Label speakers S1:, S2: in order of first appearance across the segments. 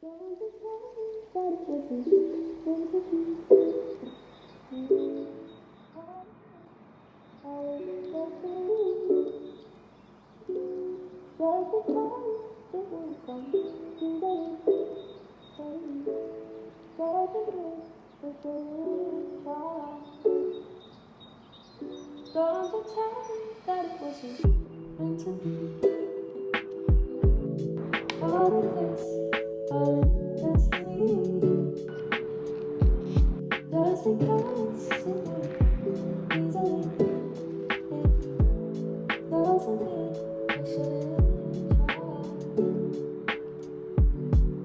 S1: Don't you tell me that it wasn't meant to be. All of this, all in destiny. Just because it would easily, it doesn't mean I shouldn't try.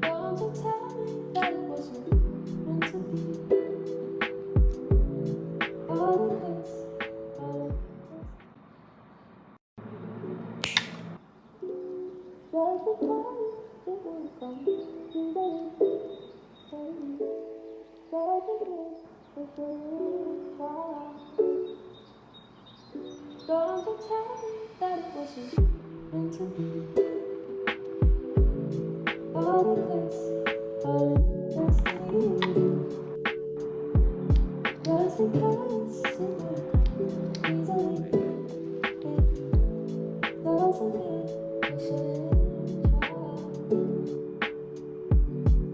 S1: Don't you tell me that it wasn't meant to be. All of this, all in just because it would come easily, doesn't mean I shouldn't try. Don't you tell me that it wasn't meant to be. All of this, all in destiny. Just because it would easily, it doesn't mean I shouldn't try.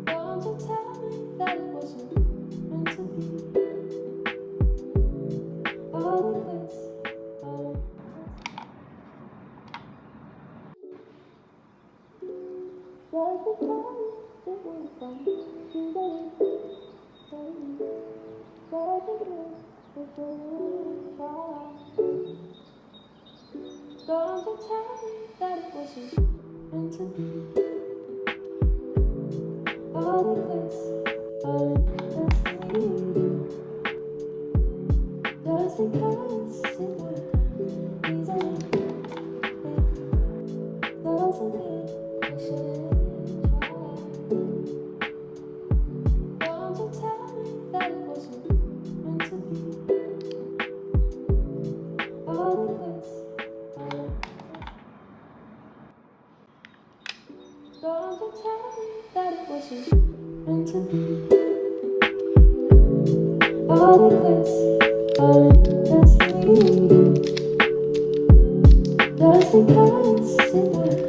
S1: Don't you tell me that it wasn't meant to be. All of this, all in just because it would come easily, doesn't mean I shouldn't try. Don't you tell me that it wasn't meant to be. All of this, all in destiny. Just because it would easily, it doesn't mean I shouldn't try. Don't you tell me that it wasn't meant to be. All of this, all in don't you tell me that it wasn't meant to be. All of this, all in destiny. Just because it would